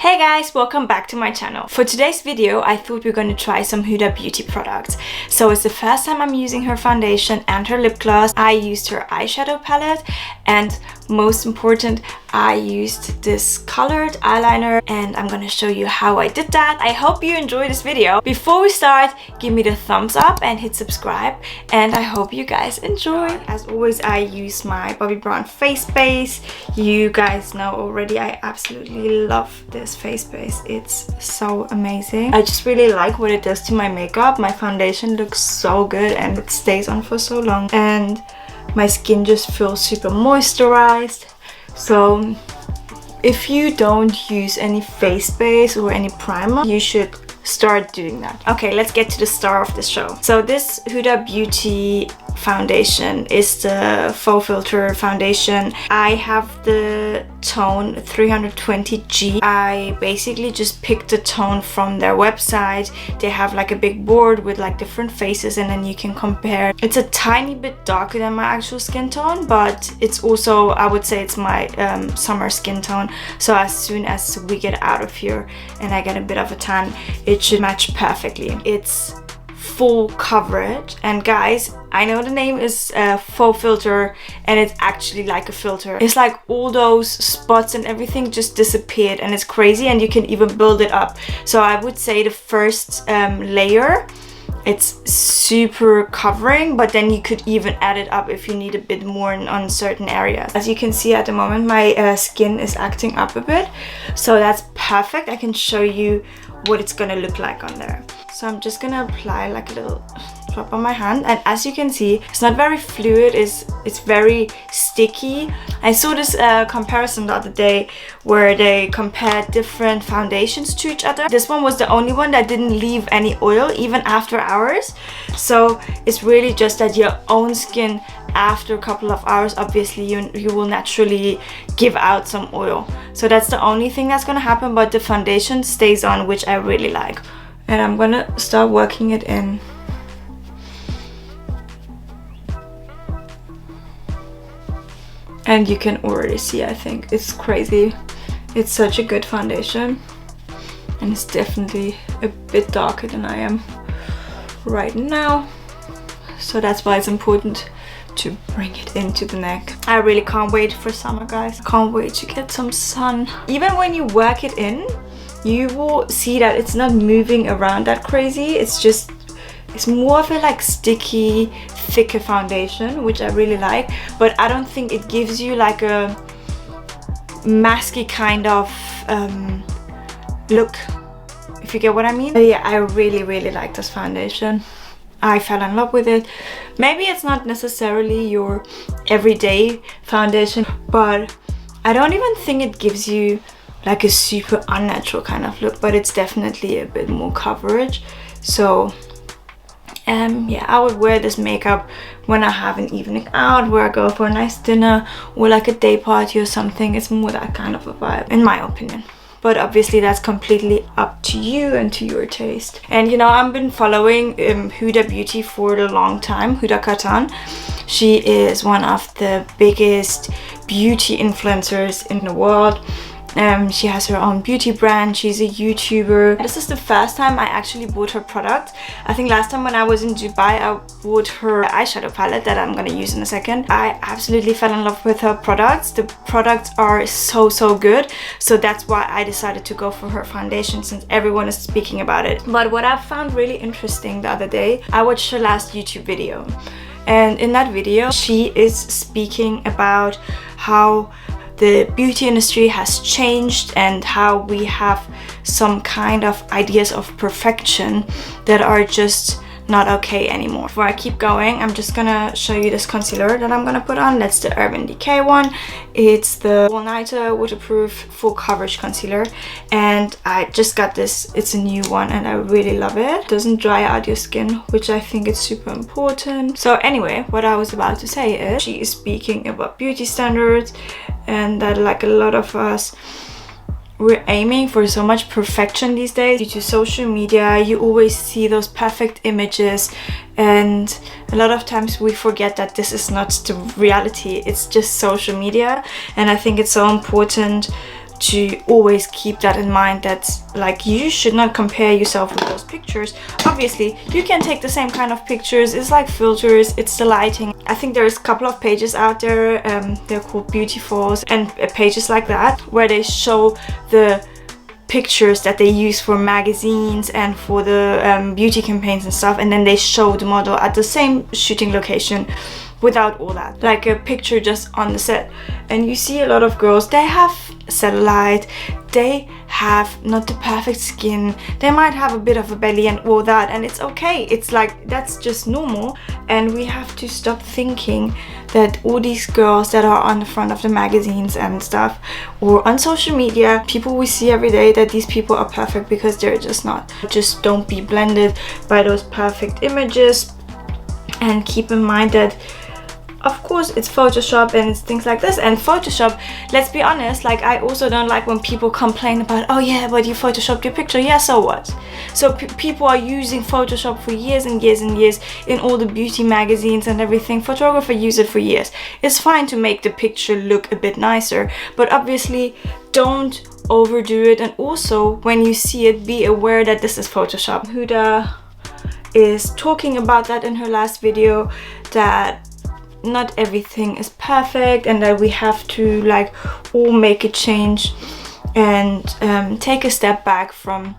Hey guys, welcome back to my channel. For today's video, I thought we were going to try some Huda beauty products. So it's the first time I'm using her foundation and her lip gloss. I used her eyeshadow palette, and most important, I used this colored eyeliner, and I'm gonna show you how I did that. I hope you enjoy this video. Before we start, give me the thumbs up and hit subscribe, and I hope you guys enjoy. As always, I use my Bobbi Brown face base. You guys know already I absolutely love this face base. It's so amazing. I just really like what it does to my makeup. My foundation looks so good and it stays on for so long, and my skin just feels super moisturized. So if you don't use any face base or any primer, you should start doing that. Okay, let's get to the star of the show. So this Huda Beauty foundation is the Faux filter foundation. I have the tone 320G. I basically just picked the tone from their website. They have like a big board with like different faces, and then you can compare. It's a tiny bit darker than my actual skin tone, but it's also, I would say it's my summer skin tone. So as soon as we get out of here and I get a bit of a tan, it should match perfectly. It's full coverage, and guys, I know the name is Faux filter, and it's actually like a filter. It's like all those spots and everything just disappeared, and it's crazy, and you can even build it up. So I would say the first layer, it's super covering, but then you could even add it up if you need a bit more on certain areas. As you can see at the moment, my skin is acting up a bit, so that's perfect. I can show you what it's gonna look like on there. So I'm just gonna apply like a little drop on my hand, and as you can see, it's not very fluid, it's very sticky. I saw this comparison the other day where they compared different foundations to each other. This one was the only one that didn't leave any oil even after hours. So it's really just that your own skin after a couple of hours, obviously you will naturally give out some oil. So that's the only thing that's gonna happen, but the foundation stays on, which I really like. And I'm gonna start working it in. And you can already see, I think it's crazy. It's such a good foundation, and it's definitely a bit darker than I am right now. So that's why it's important to bring it into the neck. I really can't wait for summer, guys. Can't wait to get some sun. Even when you work it in, you will see that it's not moving around that crazy. It's more of a like sticky, thicker foundation, which I really like, but I don't think it gives you like a masky kind of look, if you get what I mean. But yeah, I really like this foundation. I fell in love with it. Maybe it's not necessarily your everyday foundation, but I don't even think it gives you like a super unnatural kind of look, but it's definitely a bit more coverage. So yeah, I would wear this makeup when I have an evening out, where I go for a nice dinner or like a day party or something. It's more that kind of a vibe, in my opinion. But obviously that's completely up to you and to your taste. And you know, I've been following Huda Beauty for a long time, Huda Katan. She is one of the biggest beauty influencers in the world. She has her own beauty brand. She's a YouTuber. This is the first time I actually bought her product. I think last time when I was in Dubai, I bought her eyeshadow palette that I'm gonna use in a second. I absolutely fell in love with her products. The products are so good. So that's why I decided to go for her foundation, since everyone is speaking about it. But what I found really interesting the other day, I watched her last YouTube video. And in that video, she is speaking about how the beauty industry has changed and how we have some kind of ideas of perfection that are just not okay anymore. Before I keep going, I'm just gonna show you this concealer that I'm gonna put on. That's the Urban Decay one. It's the all-nighter waterproof full coverage concealer, and I just got this. It's a new one and I really love it. It doesn't dry out your skin, which I think is super important. So anyway, what I was about to say is she is speaking about beauty standards, and that like a lot of us, we're aiming for so much perfection these days. Due to social media, you always see those perfect images, and a lot of times we forget that this is not the reality. It's just social media, and I think it's so important to always keep that in mind, that like you should not compare yourself with those pictures. Obviously you can take the same kind of pictures, it's like filters, it's the lighting. I think there's a couple of pages out there, they're called Beauty Faux, and pages like that where they show the pictures that they use for magazines and for the beauty campaigns and stuff, and then they show the model at the same shooting location without all that, like a picture just on the set. And you see a lot of girls, they have cellulite, they have not the perfect skin, they might have a bit of a belly and all that, and it's okay, it's like that's just normal. And we have to stop thinking that all these girls that are on the front of the magazines and stuff, or on social media, people we see every day, that these people are perfect, because they're just not. Just don't be blended by those perfect images, and keep in mind that of course it's Photoshop and it's things like this. And Photoshop, let's be honest, like I also don't like when people complain about, oh yeah, but you photoshopped your picture. Yeah, so what? So people are using Photoshop for years and years and years in all the beauty magazines and everything. Photographers use it for years. It's fine to make the picture look a bit nicer, but obviously don't overdo it. And also when you see it, be aware that this is Photoshop. Huda is talking about that in her last video, that not everything is perfect and that we have to like all make a change and take a step back from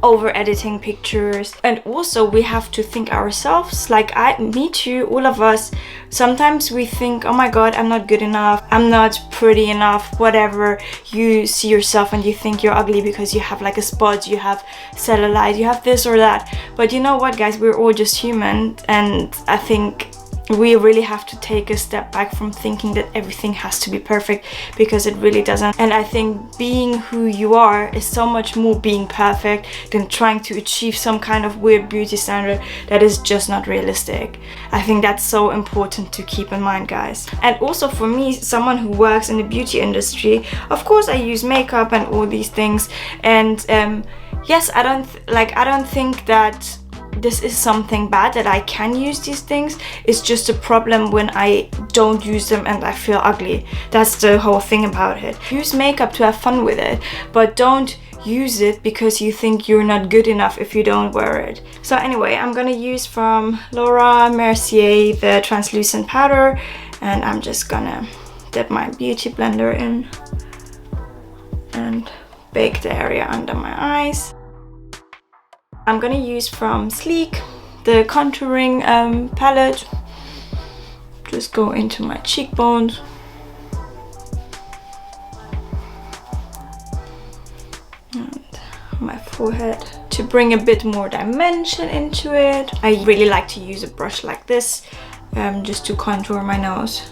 over editing pictures. And also we have to think ourselves, like me too, all of us, sometimes we think, oh my god, I'm not good enough, I'm not pretty enough, whatever. You see yourself and you think you're ugly because you have like a spot, you have cellulite, you have this or that. But you know what guys, we're all just human, and I think we really have to take a step back from thinking that everything has to be perfect, because it really doesn't. And I think being who you are is so much more being perfect than trying to achieve some kind of weird beauty standard that is just not realistic. I think that's so important to keep in mind, guys. And also for me, someone who works in the beauty industry, of course I use makeup and all these things, and yes, I don't think that this is something bad that I can use these things. It's just a problem when I don't use them and I feel ugly. That's the whole thing about it. Use makeup to have fun with it, but don't use it because you think you're not good enough if you don't wear it. So anyway, I'm gonna use from Laura Mercier the translucent powder, and I'm just gonna dip my beauty blender in and bake the area under my eyes. I'm gonna use from Sleek the contouring palette. Just go into my cheekbones. And my forehead to bring a bit more dimension into it. I really like to use a brush like this just to contour my nose,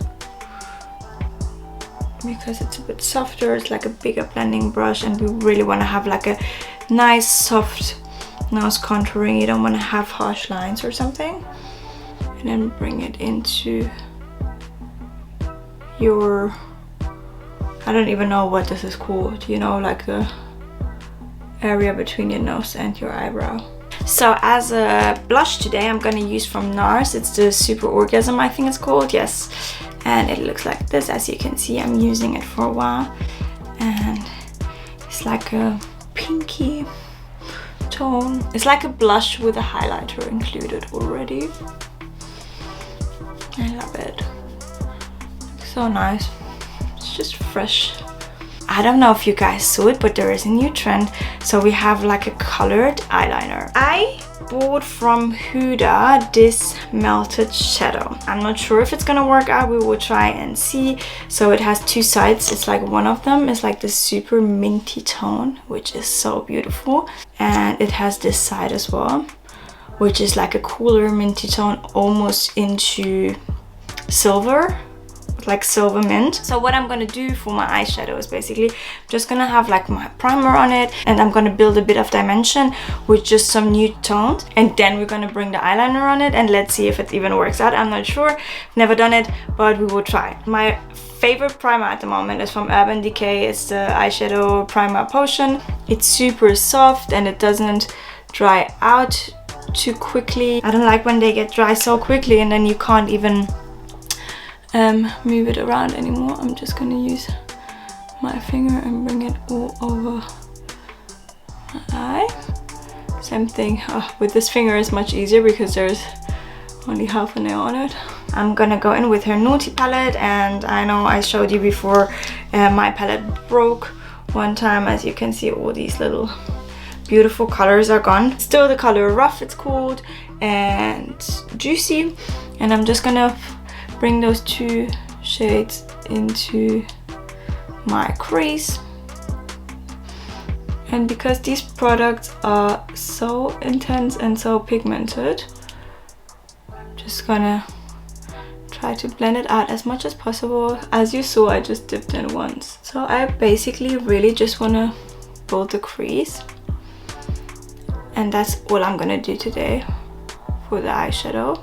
because it's a bit softer. It's like a bigger blending brush, and we really want to have like a nice soft nose contouring. You don't want to have harsh lines or something. And then bring it into your, I don't even know what this is called, you know, like the area between your nose and your eyebrow. So as a blush today, I'm gonna use from NARS. It's the Super Orgasm, I think it's called, yes. And it looks like this. As you can see, I'm using it for a while, and it's like a pinky tone. It's like a blush with a highlighter included already. I love it. So nice. It's just fresh. I don't know if you guys saw it, but there is a new trend. So we have like a colored eyeliner. I bought from Huda this melted shadow. I'm not sure if it's gonna work out. We will try and see. So it has two sides. It's like one of them is like the super minty tone, which is so beautiful. And it has this side as well, which is like a cooler minty tone, almost into silver, like silver mint. So what I'm gonna do for my eyeshadow is basically just gonna have like my primer on it, and I'm gonna build a bit of dimension with just some nude tones, and then we're gonna bring the eyeliner on it, and let's see if it even works out. I'm not sure, never done it, but we will try. My favorite primer at the moment is from Urban Decay. It's the eyeshadow primer potion. It's super soft and it doesn't dry out too quickly. I don't like when they get dry so quickly and then you can't even move it around anymore. I'm just gonna use my finger and bring it all over my eye. Same thing with this finger is much easier because there's only half a nail on it. I'm gonna go in with her Nude palette, and I know I showed you before my palette broke one time. As you can see, all these little beautiful colors are gone. Still the color Rough, it's called, and Juicy, and I'm just gonna bring those two shades into my crease. And because these products are so intense and so pigmented, I'm just gonna try to blend it out as much as possible. As you saw, I just dipped in once. So I basically really just want to build the crease. And that's all I'm gonna do today for the eyeshadow,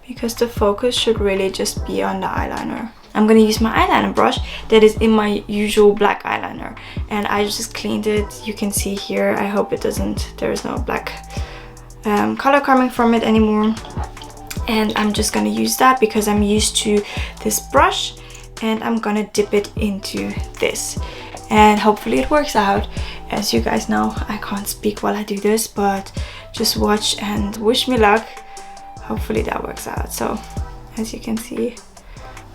because the focus should really just be on the eyeliner. I'm gonna use my eyeliner brush that is in my usual black eyeliner, and I just cleaned it. You can see here, I hope it doesn't, there is no black color coming from it anymore. And I'm just gonna use that because I'm used to this brush, and I'm gonna dip it into this, and hopefully it works out. As you guys know, I can't speak while I do this, but just watch and wish me luck. Hopefully that works out. So as you can see,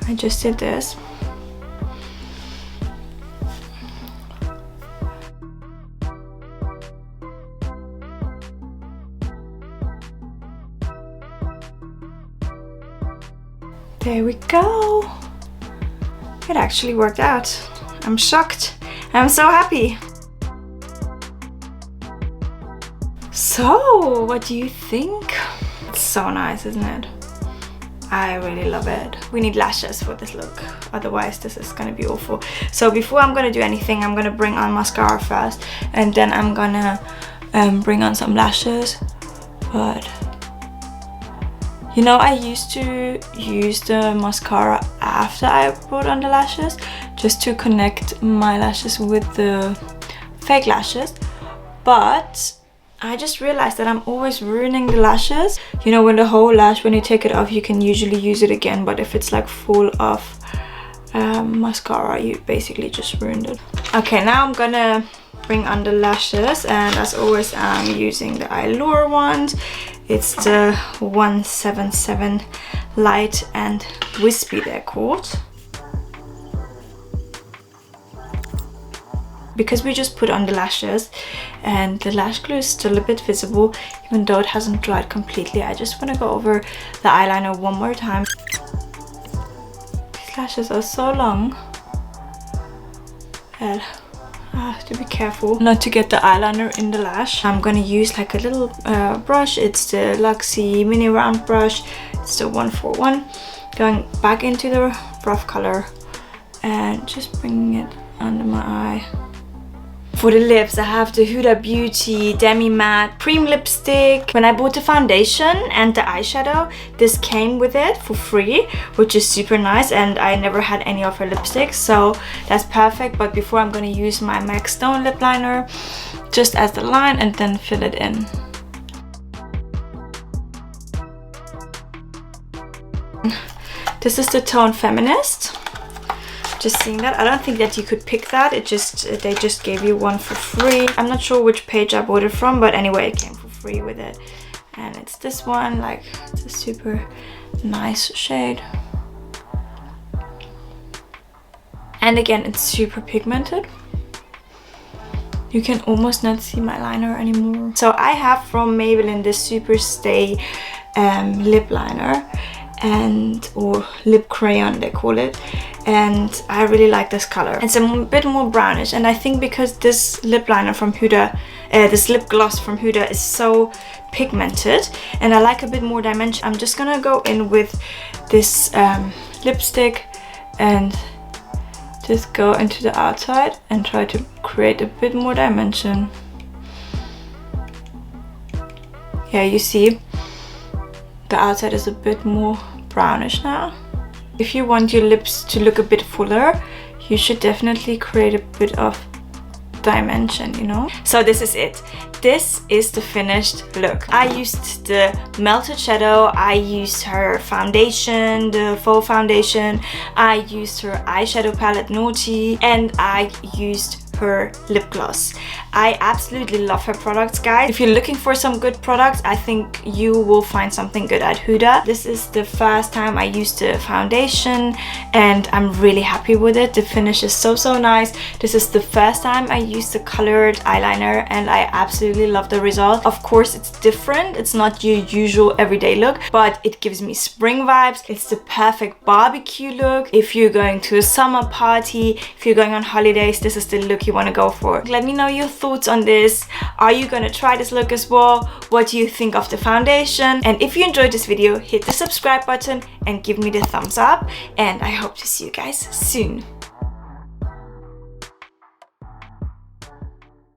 I just did this. There we go. It actually worked out. I'm shocked. I'm so happy. So, what do you think? It's so nice, isn't it? I really love it. We need lashes for this look, otherwise this is gonna be awful. So before I'm gonna do anything, I'm gonna bring on mascara first, and then I'm gonna bring on some lashes. But you know, I used to use the mascara after I put on the lashes, just to connect my lashes with the fake lashes. But I just realized that I'm always ruining the lashes. You know, when the whole lash, when you take it off, you can usually use it again. But if it's like full of mascara, you basically just ruined it. Okay, now I'm gonna bring on the lashes, and as always, I'm using the Eylure ones. It's the 177 Light and Wispy, they're called. Because we just put on the lashes and the lash glue is still a bit visible, even though it hasn't dried completely, I just want to go over the eyeliner one more time. These lashes are so long that I have to be careful not to get the eyeliner in the lash. I'm gonna use like a little brush. It's the Luxie mini round brush. It's the 141. Going back into the rough color and just bringing it under my eye. For the lips, I have the Huda Beauty Demi Matte Cream Lipstick. When I bought the foundation and the eyeshadow, this came with it for free, which is super nice, and I never had any of her lipsticks, so that's perfect. But before, I'm going to use my MAC Stone lip liner just as the line and then fill it in. This is the tone Feminist. Just seeing that, I don't think that you could pick that. It just they just gave you one for free. I'm not sure which page I bought it from, but anyway, it came for free with it. And it's this one, like, it's a super nice shade. And again, it's super pigmented. You can almost not see my liner anymore. So I have from Maybelline this Superstay lip liner, or lip crayon they call it, and I really like this color. It's a bit more brownish, and I think because this lip liner from Huda, this lip gloss from Huda is so pigmented and I like a bit more dimension, I'm just gonna go in with this lipstick and just go into the outside and try to create a bit more dimension. Yeah, you see the outside is a bit more brownish now. If you want your lips to look a bit fuller, you should definitely create a bit of dimension, you know? So this is it. This is the finished look. I used the melted shadow, I used her foundation, the Faux foundation, I used her eyeshadow palette Naughty, and I used her lip gloss. I absolutely love her products, guys. If you're looking for some good products, I think you will find something good at Huda. This is the first time I used the foundation and I'm really happy with it. The finish is so nice. This is the first time I used the colored eyeliner and I absolutely love the result. Of course, it's different. It's not your usual everyday look, but it gives me spring vibes. It's the perfect barbecue look. If you're going to a summer party, if you're going on holidays, this is the look you want to go for. Let me know your thoughts on this. Are you gonna try this look as well? What do you think of the foundation? And if you enjoyed this video, hit the subscribe button and give me the thumbs up, and I hope to see you guys soon.